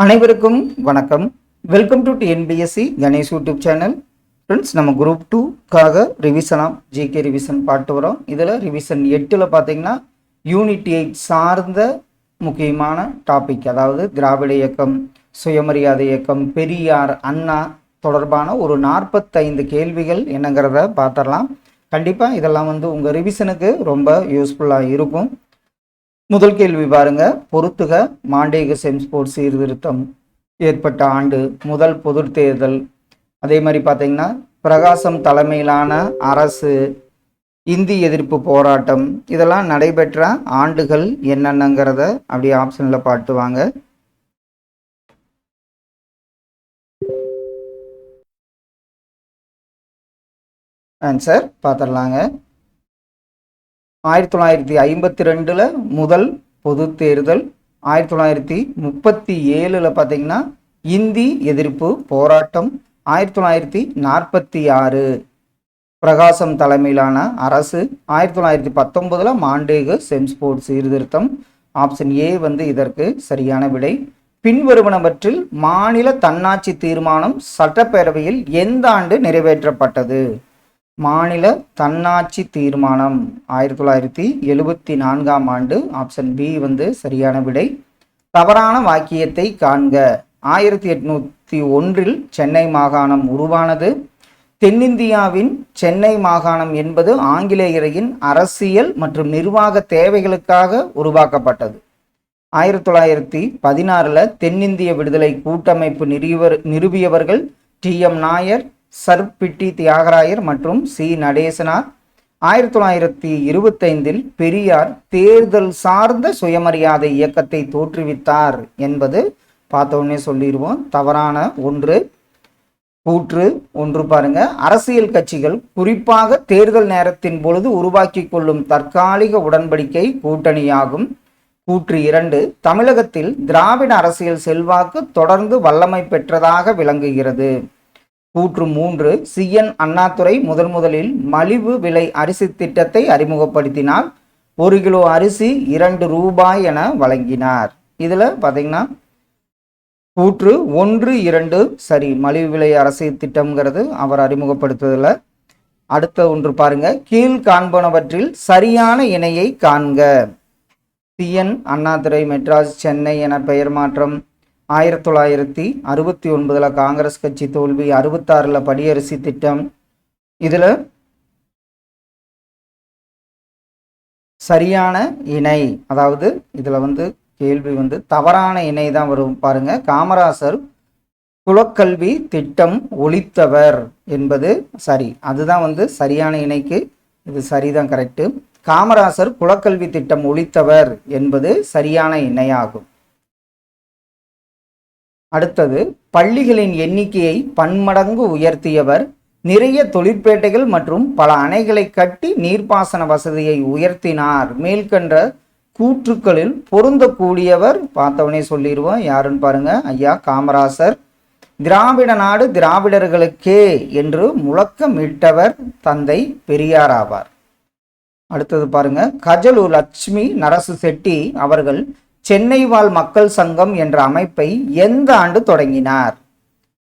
அனைவருக்கும் வணக்கம். Welcome to TNPSC Ganesh YouTube channel. Friends, நம்ம குரூப் 2க்காக ரிவிஷனாக ஜிகே ரிவிஷன் பாட்டு வரோம். இதில் ரிவிஷன் 8ல் பார்த்தீங்கன்னா யூனிட் 8 சார்ந்த முக்கியமான டாபிக், அதாவது திராவிட இயக்கம், சுயமரியாதை இயக்கம், பெரியார், அண்ணா தொடர்பான ஒரு 45 கேள்விகள் என்னங்கிறத பார்த்துடலாம். கண்டிப்பாக இதெல்லாம் உங்கள் ரிவிஷனுக்கு ரொம்ப யூஸ்ஃபுல்லாக இருக்கும். முதல் கேள்வி பாருங்க. பொறுத்துக, மாண்டேக செம்ஸ்போர்ட் சீர்திருத்தம் ஏற்பட்ட ஆண்டு, முதல் பொது தேர்தல், அதே மாதிரி பார்த்தீங்கன்னா பிரகாசம் தலைமையிலான அரசு, இந்தி எதிர்ப்பு போராட்டம், இதெல்லாம் நடைபெற்ற ஆண்டுகள் என்னென்னங்கிறத அப்படியே ஆப்ஷனில் பாட்டுவாங்க. ஆன்சர் பார்த்துடலாங்க. 1952 முதல் பொது தேர்தல், 1937 பார்த்தீங்கன்னா இந்தி எதிர்ப்பு போராட்டம், 1946 பிரகாசம் தலைமையிலான அரசு, 1919 மாண்டேக செம்ஸ்போர்ட் சீர்திருத்தம். ஆப்ஷன் ஏ இதற்கு சரியான விடை. பின்வருவனவற்றில் மாநில தன்னாட்சி தீர்மானம் சட்டப்பேரவையில் எந்த ஆண்டு நிறைவேற்றப்பட்டது? மாநில தன்னாட்சி தீர்மானம் 1974 ஆண்டு. ஆப்ஷன் பி சரியான விடை. தவறான வாக்கியத்தை காண்க. 1801 சென்னை மாகாணம் உருவானது. தென்னிந்தியாவின் சென்னை மாகாணம் என்பது ஆங்கிலேயரின் அரசியல் மற்றும் நிர்வாக தேவைகளுக்காக உருவாக்கப்பட்டது. 1916 தென்னிந்திய விடுதலை கூட்டமைப்பு நிறுவியவர்கள் டி.எம். நாயர், சர் பிட்டி தியாகராயர் மற்றும் சி. நடேசனார். 1925 பெரியார் தேர்தல் சார்ந்த சுயமரியாதை இயக்கத்தை தோற்றுவித்தார் என்பது பார்த்தோன்னே சொல்லிடுவோம். தவறான ஒன்று. கூற்று ஒன்று பாருங்க. அரசியல் கட்சிகள் குறிப்பாக தேர்தல் நேரத்தின் பொழுது உருவாக்கி கொள்ளும் தற்காலிக உடன்படிக்கை கூட்டணியாகும். கூற்று 2, தமிழகத்தில் திராவிட அரசியல் செல்வாக்கு தொடர்ந்து வல்லமை பெற்றதாக விளங்குகிறது. கூற்று 3, சி.என். அண்ணாதுரை முதலில் மலிவு விலை அரிசி திட்டத்தை அறிமுகப்படுத்தினார். 1 கிலோ அரிசி 2 ரூபாய் என வழங்கினார். இதில் பார்த்தீங்கன்னா கூற்று 1, 2 சரி. மலிவு விலை அரிசி திட்டம்ங்கிறது அவர் அறிமுகப்படுத்துவதில். அடுத்த ஒன்று பாருங்க. கீழ் காண்பனவற்றில் சரியான இணையை காண்க. சி.என். அண்ணாதுரை மெட்ராஸ் சென்னை என பெயர் மாற்றம். 1969 காங்கிரஸ் கட்சி தோல்வி. 66 படியரிசி திட்டம். இதுல சரியான இணை, அதாவது இதுல கேள்வி தவறான இணை தான் வரும் பாருங்க. காமராசர் குலக்கல்வி திட்டம் ஒழித்தவர் என்பது சரி. அதுதான் சரியான இணைக்கு இது சரிதான், கரெக்டு. காமராசர் குலக்கல்வி திட்டம் ஒழித்தவர் என்பது சரியான இணையாகும். அடுத்தது, பள்ளிகளின் எண்ணிக்கையை பன்மடங்கு உயர்த்தியவர், நிறைய தொழிற்பேட்டைகள் மற்றும் பல அணைகளை கட்டி நீர்ப்பாசன வசதியை உயர்த்தினார். மேல்கண்ட கூற்றுக்களில் பொருந்தக்கூடியவர் பார்த்தவனே சொல்லிடுவோம். யாருன்னு பாருங்க. ஐயா காமராசர். திராவிட நாடு திராவிடர்களுக்கே என்று முழக்கமிட்டவர் தந்தை பெரியார் ஆவார். அடுத்தது பாருங்க. கஜலு லட்சுமி நரசு செட்டி அவர்கள் சென்னை வாழ் மக்கள் சங்கம் என்ற அமைப்பை எந்த ஆண்டு தொடங்கினார்?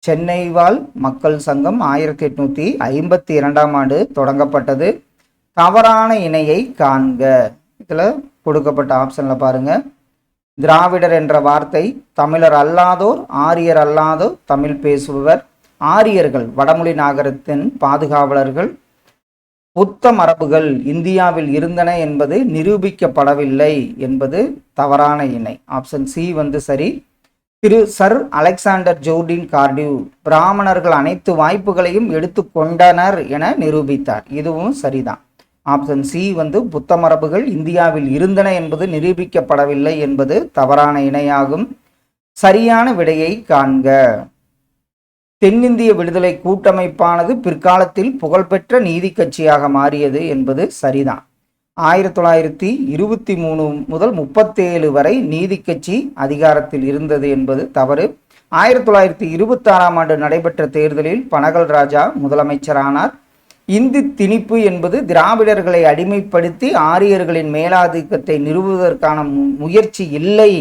சென்னை வாழ் மக்கள் சங்கம் 1852 ஆண்டு தொடங்கப்பட்டது. தவறான இணையை காண்க. இதில் கொடுக்கப்பட்ட ஆப்ஷனில் பாருங்க. திராவிடர் என்ற வார்த்தை தமிழர் அல்லாதோர், ஆரியர் அல்லாதோர் தமிழ் பேசுபவர். ஆரியர்கள் வடமொழி நாகரத்தின் பாதுகாவலர்கள். புத்த மரபுகள் இந்தியாவில் இருந்தன என்பது நிரூபிக்கப்படவில்லை என்பது தவறான இணை. ஆப்ஷன் சி சரி. திரு சர் அலெக்சாண்டர் ஜோர்டின் கார்டிவ் பிராமணர்கள் அனைத்து வாய்ப்புகளையும் எடுத்துக்கொண்டனர் என நிரூபித்தார். இதுவும் சரிதான். ஆப்ஷன் சி புத்த மரபுகள் இந்தியாவில் இருந்தன என்பது நிரூபிக்கப்படவில்லை என்பது தவறான இணையாகும். சரியான விடையை காண்க. தென்னிந்திய விடுதலை கூட்டமைப்பானது பிற்காலத்தில் புகழ்பெற்ற நீதி கட்சியாக மாறியது என்பது சரிதான். 1923 முதல் 37 வரை நீதி கட்சி அதிகாரத்தில் இருந்தது என்பது தவறு. 1926 ஆண்டு நடைபெற்ற தேர்தலில் பனகல் ராஜா முதலமைச்சரானார். இந்தி திணிப்பு என்பது திராவிடர்களை அடிமைப்படுத்தி ஆரியர்களின் மேலாதிக்கத்தை நிறுவுவதற்கான முயற்சி இல்லை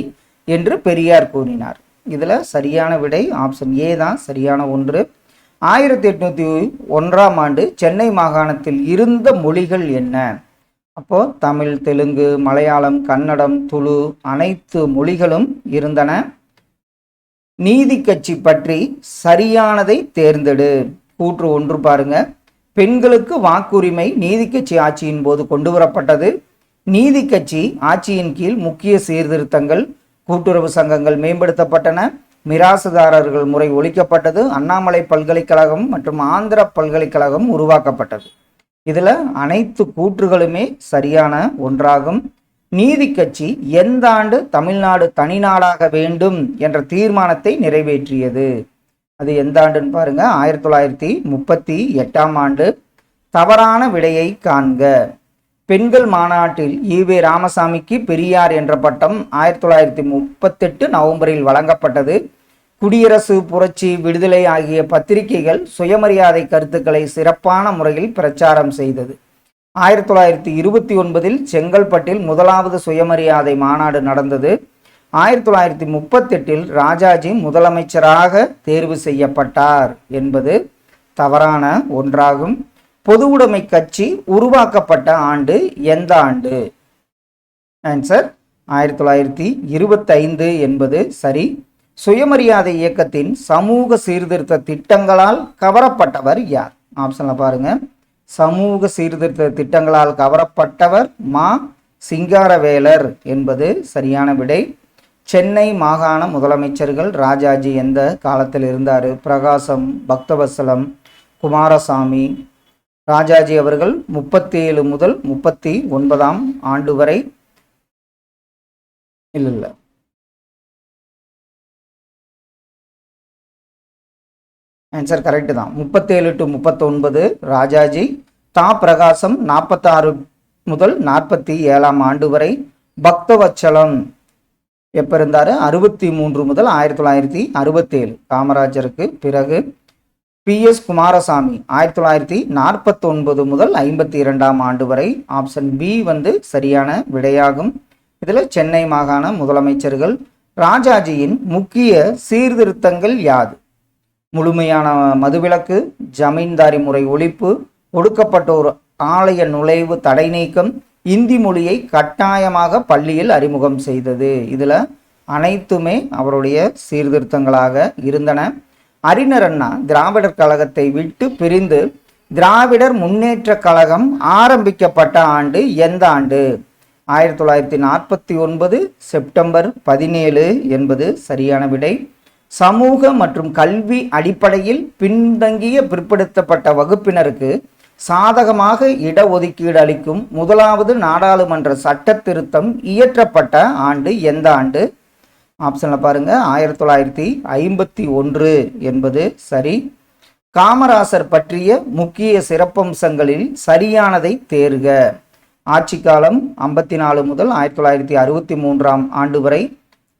என்று பெரியார் கூறினார். இதில் சரியான விடை ஆப்ஷன் ஏ தான் சரியான ஒன்று. 1801ஆம் ஆண்டு சென்னை மாகாணத்தில் இருந்த மொழிகள் என்ன? அப்போ தமிழ், தெலுங்கு, மலையாளம், கன்னடம், துளு அனைத்து மொழிகளும் இருந்தன. நீதி கட்சி பற்றி சரியானதை தேர்ந்தெடு. கூற்று ஒன்று பாருங்க. பெண்களுக்கு வாக்குரிமை நீதி கட்சி ஆட்சியின் போது கொண்டு வரப்பட்டது. நீதி கட்சி ஆட்சியின் கீழ் முக்கிய சீர்திருத்தங்கள், கூட்டுறவு சங்கங்கள் மேம்படுத்தப்பட்டன, மிராசுதாரர்கள் முறை ஒழிக்கப்பட்டது, அண்ணாமலை பல்கலைக்கழகம் மற்றும் ஆந்திர பல்கலைக்கழகம் உருவாக்கப்பட்டது. இதுல அனைத்து கூற்றுகளுமே சரியான ஒன்றாகும். நீதி கட்சி எந்த ஆண்டு தமிழ்நாடு தனிநாடாக வேண்டும் என்ற தீர்மானத்தை நிறைவேற்றியது? அது எந்த ஆண்டுன்னு பாருங்க. 1938ஆம் ஆண்டு. தவறான விடையை காண்க. பெண்கள் மாநாட்டில் ஈவே ராமசாமிக்கு பெரியார் என்ற பட்டம் 1938 நவம்பரில் வழங்கப்பட்டது. குடியரசு, புரட்சி, விடுதலை ஆகிய பத்திரிகைகள் சுயமரியாதை கருத்துக்களை சிறப்பான முறையில் பிரச்சாரம் செய்தது. 1929இல் செங்கல்பட்டில் முதலாவது சுயமரியாதை மாநாடு நடந்தது. 1938இல் ராஜாஜி முதலமைச்சராக தேர்வு செய்யப்பட்டார் என்பது தவறான ஒன்றாகும். பொதுவுடைமை கட்சி உருவாக்கப்பட்ட ஆண்டு எந்த ஆண்டு? ஆன்சர் 1925 என்பது சரி. சுயமரியாதை இயக்கத்தின் சமூக சீர்திருத்த திட்டங்களால் கவரப்பட்டவர் யார்? ஆப்ஷன்ல பாருங்க. சமூக சீர்திருத்த திட்டங்களால் கவரப்பட்டவர் மா. சிங்காரவேலர் என்பது சரியான விடை. சென்னை மாகாண முதலமைச்சர்கள் ராஜாஜி எந்த காலத்தில் இருந்தார்? பிரகாசம், பக்தவத்சலம், குமாரசாமி. ராஜாஜி அவர்கள் 37 முதல் 39ஆம் ஆண்டு வரை. இல்லை, ஆன்சர் கரெக்டு தான். 37 to 39 ராஜாஜி. தா பிரகாசம் 46 முதல் 47ஆம் ஆண்டு வரை. பக்தவத்சலம் எப்போ இருந்தார்? 63 முதல் 1967 காமராஜருக்கு பிறகு. பி.எஸ். குமாரசாமி 1949 முதல் 52ஆம் ஆண்டு வரை. ஆப்ஷன் பி சரியான விடையாகும். இதில் சென்னை மாகாண முதலமைச்சர்கள். ராஜாஜியின் முக்கிய சீர்திருத்தங்கள் யாது? முழுமையான மதுவிலக்கு, ஜமீன்தாரி முறை ஒழிப்பு, ஒடுக்கப்பட்டோர் ஆலய நுழைவு தடை நீக்கம், இந்தி மொழியை கட்டாயமாக பள்ளியில் அறிமுகம் செய்தது. இதில் அனைத்துமே அவருடைய சீர்திருத்தங்களாக இருந்தன. அறிஞர் அண்ணா திராவிடர் கழகத்தை விட்டு பிரிந்து திராவிடர் முன்னேற்ற கழகம் ஆரம்பிக்கப்பட்ட ஆண்டு எந்த ஆண்டு? 1949 செப்டம்பர் 17 என்பது சரியான விடை. சமூக மற்றும் கல்வி அடிப்படையில் பின்தங்கிய பிற்படுத்தப்பட்ட வகுப்பினருக்கு சாதகமாக இடஒதுக்கீடு அளிக்கும் முதலாவது நாடாளுமன்ற சட்ட திருத்தம் இயற்றப்பட்ட ஆண்டு எந்த ஆண்டு? ஆப்ஷன்ல பாருங்க. 1951 என்பது சரி. காமராசர் பற்றிய முக்கிய சிறப்பம்சங்களில் சரியானதை தேர்க. ஆட்சி காலம் 54 முதல் 1963ஆம் ஆண்டு வரை.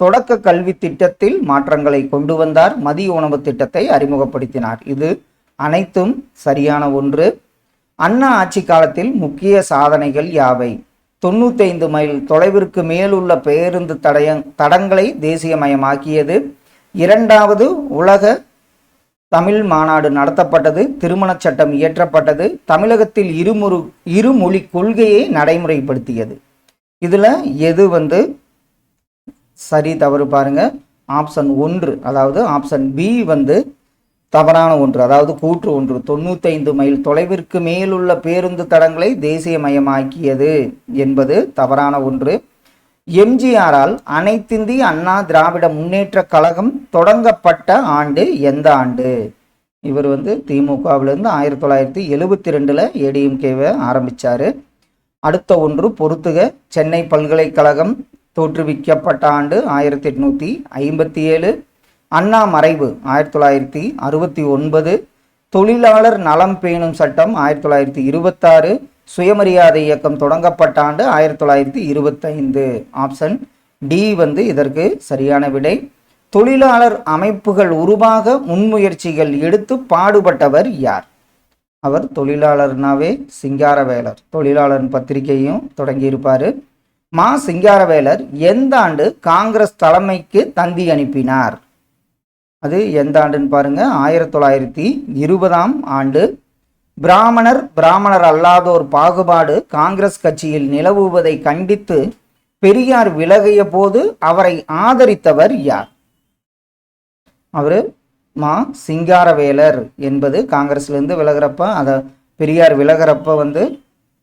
தொடக்க கல்வி திட்டத்தில் மாற்றங்களை கொண்டு வந்தார். மதிய உணவு திட்டத்தை அறிமுகப்படுத்தினார். இது அனைத்தும் சரியான ஒன்று. அண்ணா ஆட்சி காலத்தில் முக்கிய சாதனைகள் யாவை? 95 மைல் தொலைவிற்கு மேலுள்ள பேருந்து தடங்களை தேசியமயமாக்கியது. 2வது உலக தமிழ் மாநாடு நடத்தப்பட்டது. திருமணச் சட்டம் இயற்றப்பட்டது. தமிழகத்தில் இருமொழி கொள்கையை நடைமுறைப்படுத்தியது. இதுல எது சரி தவறு பாருங்க. ஆப்ஷன் 1 அதாவது ஆப்ஷன் பி தவறான ஒன்று, அதாவது கூற்று ஒன்று. 95 மைல் தொலைவிற்கு மேலுள்ள பேருந்து தடங்களை தேசியமயமாக்கியது என்பது தவறான ஒன்று. எம்ஜிஆரால் அனைத்திந்திய அண்ணா திராவிட முன்னேற்ற கழகம் தொடங்கப்பட்ட ஆண்டு எந்த ஆண்டு? இவர் திமுகவிலிருந்து 1972 ஏடிஎம்கேவை ஆரம்பிச்சாரு. அடுத்த ஒன்று பொறுத்துக. சென்னை பல்கலைக்கழகம் தோற்றுவிக்கப்பட்ட ஆண்டு 1857. அண்ணா மறைவு 1969. தொழிலாளர் நலம் பேணும் சட்டம் 1926. சுயமரியாதை இயக்கம் தொடங்கப்பட்ட ஆண்டு 1925. ஆப்ஷன் டி இதற்கு சரியான விடை. தொழிலாளர் அமைப்புகள் உருவாக முன்முயற்சிகள் எடுத்து பாடுபட்டவர் யார்? அவர் தொழிலாளர்னாவே சிங்காரவேலர். தொழிலாளர் பத்திரிகையும் தொடங்கியிருப்பார். மா. சிங்காரவேலர் எந்த ஆண்டு காங்கிரஸ் தலைமைக்கு தந்தி அனுப்பினார்? அது எந்த ஆண்டுன்னு பாருங்க, 1920ஆம் ஆண்டு. பிராமணர் அல்லாதோர் பாகுபாடு காங்கிரஸ் கட்சியில் நிலவுவதை கண்டித்து பெரியார் விலகிய போது அவரை ஆதரித்தவர் யார்? அவரு சிங்காரவேலர் என்பது காங்கிரஸ்லேருந்து விலகிறப்ப அதை பெரியார் விலகிறப்ப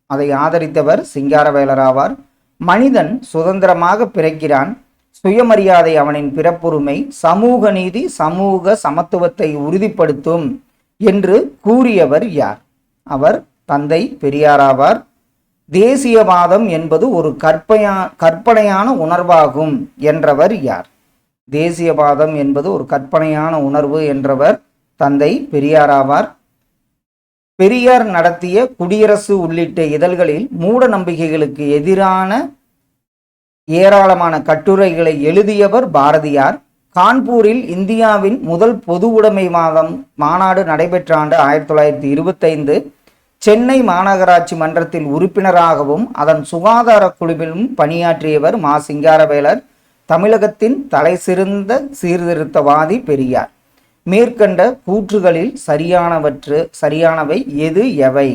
அதை ஆதரித்தவர் சிங்காரவேலர் ஆவார். மனிதன் சுதந்திரமாக பிறக்கிறான், சுயமரியாதை அவனின் பிறப்புரிமை, சமூக நீதி சமூக சமத்துவத்தை உறுதிப்படுத்தும் என்று கூறியவர் யார்? அவர் தந்தை பெரியாராவார். தேசியவாதம் என்பது ஒரு கற்பனையான உணர்வாகும் என்றவர் யார்? தேசியவாதம் என்பது ஒரு கற்பனையான உணர்வு என்றவர் தந்தை பெரியாராவார். பெரியார் நடத்திய குடியரசு உள்ளிட்ட இதழ்களில் மூட நம்பிக்கைகளுக்கு எதிரான ஏராளமான கட்டுரைகளை எழுதியவர் பாரதியார். கான்பூரில் இந்தியாவின் முதல் பொது உடைமைவாதம் மாநாடு நடைபெற்ற ஆண்டு 1925. சென்னை மாநகராட்சி மன்றத்தில் உறுப்பினராகவும் அதன் சுகாதார குழுவிலும் பணியாற்றியவர் சிங்காரவேலர். தமிழகத்தின் தலைசிறந்த சீர்திருத்தவாதி பெரியார். மேற்கண்ட கூற்றுகளில் சரியானவை எவை?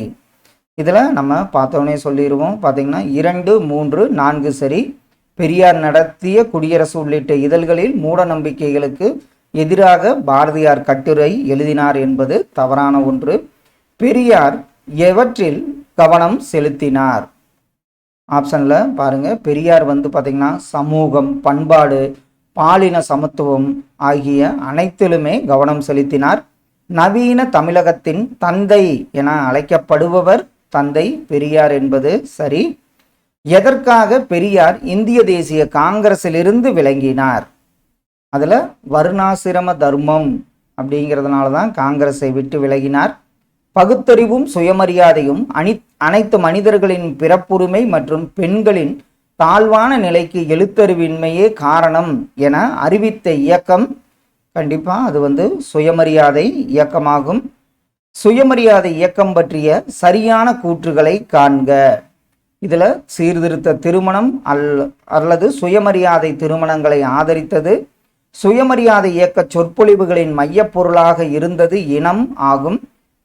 இதில் நம்ம பார்த்தோன்னே சொல்லிடுவோம். பார்த்தீங்கன்னா 2, 3, 4 சரி. பெரியார் நடத்திய குடியரசு உள்ளிட்ட இதழ்களில் மூட நம்பிக்கைகளுக்கு எதிராக பாரதியார் கட்டுரை எழுதினார் என்பது தவறான ஒன்று. பெரியார் எவற்றில் கவனம் செலுத்தினார்? ஆப்ஷனில் பாருங்க, பெரியார் பார்த்தீங்கன்னா சமூகம், பண்பாடு, பாலின சமத்துவம் ஆகிய அனைத்திலுமே கவனம் செலுத்தினார். நவீன தமிழகத்தின் தந்தை என அழைக்கப்படுபவர் தந்தை பெரியார் என்பது சரி. எதற்காக பெரியார் இந்திய தேசிய காங்கிரஸிலிருந்து விலகினார்? அதில் வர்ணாசிரம தர்மம் அப்படிங்கிறதுனால தான் காங்கிரஸை விட்டு விலகினார். பகுத்தறிவும் சுயமரியாதையும் அனைத்து மனிதர்களின் பிறப்புரிமை மற்றும் பெண்களின் தாழ்வான நிலைக்கு எழுத்தறிவின்மையே காரணம் என அறிவித்த இயக்கம் கண்டிப்பாக அது சுயமரியாதை இயக்கமாகும். சுயமரியாதை இயக்கம் பற்றிய சரியான கூற்றுகளை காண்க. இதில் சீர்திருத்த திருமணம் அல்லது சுயமரியாதை திருமணங்களை ஆதரித்தது. சுயமரியாதை இயக்க சொற்பொழிவுகளின் மையப்பொருளாக இருந்தது இனம் ஆகும்.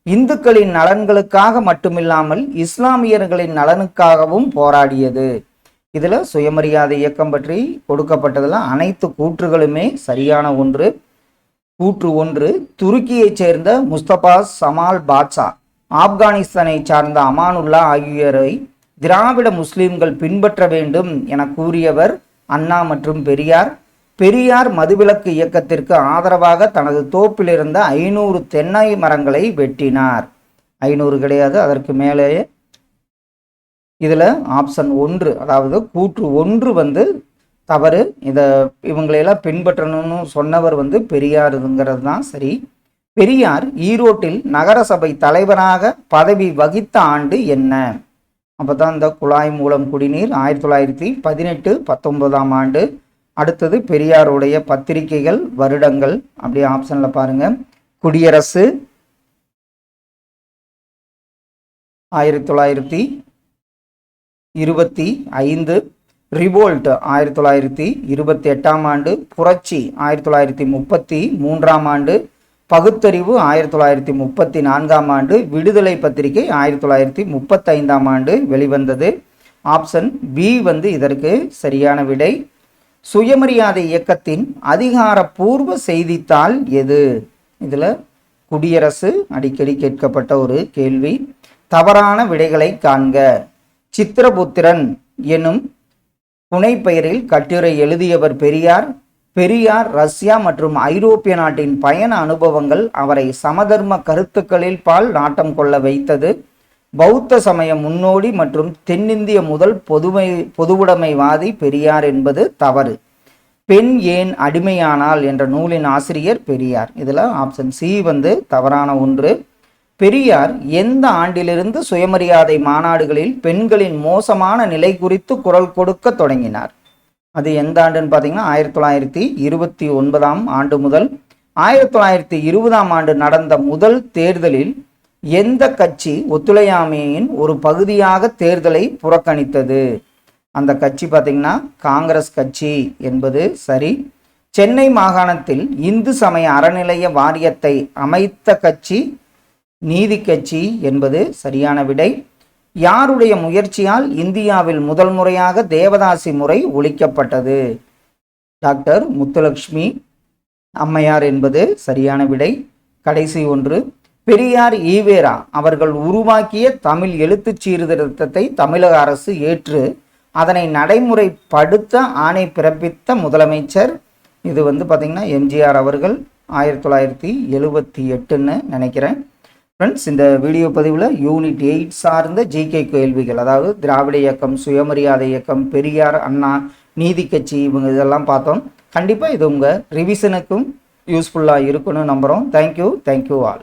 இந்துக்களின் நலன்களுக்காக மட்டுமில்லாமல் இஸ்லாமியர்களின் நலனுக்காகவும் போராடியது. இதில் சுயமரியாதை இயக்கம் பற்றி கொடுக்கப்பட்டதில் அனைத்து கூற்றுகளுமே சரியான ஒன்று. கூற்று 1, துருக்கியைச் சேர்ந்த முஸ்தபா சமால் பாட்ஷா, ஆப்கானிஸ்தானை சார்ந்த அமானுல்லா ஆகியோரை திராவிட முஸ்லிம்கள் பின்பற்ற வேண்டும் என கூறியவர் அண்ணா மற்றும் பெரியார். பெரியார் மதுவிலக்கு இயக்கத்திற்கு ஆதரவாக தனது தோப்பில் இருந்த 500 தென்னை மரங்களை வெட்டினார். 500 கிடையாது, அதற்கு மேலேயே. இதில் ஆப்ஷன் 1, அதாவது கூற்று 1 தவறு. இவங்களையெல்லாம் பின்பற்றணும்னு சொன்னவர் பெரியாருங்கிறது தான் சரி. பெரியார் ஈரோட்டில் நகரசபை தலைவராக பதவி வகித்த ஆண்டு என்ன? அப்போ தான் இந்த குழாய் மூலம் குடிநீர் 1918, 19ஆம் ஆண்டு. அடுத்தது பெரியாருடைய பத்திரிகைகள் வருடங்கள் அப்படியே ஆப்ஷனில் பாருங்க. குடியரசு 1925, ரிவோல்ட் 1928ஆம் ஆண்டு, புரட்சி 1933ஆம் ஆண்டு, பகுத்தறிவு 1934ஆம் ஆண்டு, விடுதலை பத்திரிகை 1935ஆம் ஆண்டு வெளிவந்தது. ஆப்ஷன் பி இதற்கு சரியான விடை. சுயமரியாதை இயக்கத்தின் அதிகாரப்பூர்வ செய்தித்தாள் எது? இதில் குடியரசு அடிக்கடி கேட்கப்பட்ட ஒரு கேள்வி. தவறான விடைகளை காண்க. சித்திரபுத்திரன் எனும் புனைப்பெயரில் கட்டுரை எழுதியவர் பெரியார். பெரியார் ரஷ்யா மற்றும் ஐரோப்பிய நாட்டின் பயண அனுபவங்கள் அவரை சமதர்ம கருத்துக்களில் பால் நாட்டம் கொள்ள வைத்தது. பௌத்த சமய முன்னோடி மற்றும் தென்னிந்திய முதல் பொதுவுடைமைவாதி பெரியார் என்பது தவறு. பெண் ஏன் அடிமையானால் என்ற நூலின் ஆசிரியர் பெரியார். இதில் ஆப்ஷன் சி தவறான ஒன்று. பெரியார் எந்த ஆண்டிலிருந்து சுயமரியாதை மாநாடுகளில் பெண்களின் மோசமான நிலை குறித்து குரல் கொடுக்க தொடங்கினார்? அது எந்த ஆண்டுன்னு பார்த்தீங்கன்னா 1929ஆம் ஆண்டு முதல். 1920ஆம் ஆண்டு நடந்த முதல் தேர்தலில் எந்த கட்சி ஒத்துழையாமையின் ஒரு பகுதியாக தேர்தலை புறக்கணித்தது? அந்த கட்சி பார்த்தீங்கன்னா காங்கிரஸ் கட்சி என்பது சரி. சென்னை மாகாணத்தில் இந்து சமய அறநிலைய வாரியத்தை அமைத்த கட்சி நீதி கட்சி என்பது சரியான விடை. யாருடைய முயற்சியால் இந்தியாவில் முதல் முறையாக தேவதாசி முறை ஒழிக்கப்பட்டது? டாக்டர் முத்துலட்சுமி அம்மையார் என்பது சரியான விடை. கடைசி ஒன்று, பெரியார் ஈவேரா அவர்கள் உருவாக்கிய தமிழ் எழுத்துச் சீர்திருத்தத்தை தமிழக அரசு ஏற்று அதனை நடைமுறைப்படுத்த ஆணை பிறப்பித்த முதலமைச்சர். இது பார்த்திங்கன்னா எம்ஜிஆர் அவர்கள் 1978ன்னு நினைக்கிறேன். ஃப்ரெண்ட்ஸ், இந்த வீடியோ பதிவில் யூனிட் 8 சார்ந்த ஜிகே கேள்விகள், அதாவது திராவிட இயக்கம், சுயமரியாதை இயக்கம், பெரியார், அண்ணா, நீதி கட்சி, இவங்க இதெல்லாம் பார்த்தோம். கண்டிப்பாக இது உங்கள் ரிவிஷனுக்கும் யூஸ்ஃபுல்லாக இருக்குன்னு நம்புகிறோம். Thank you all.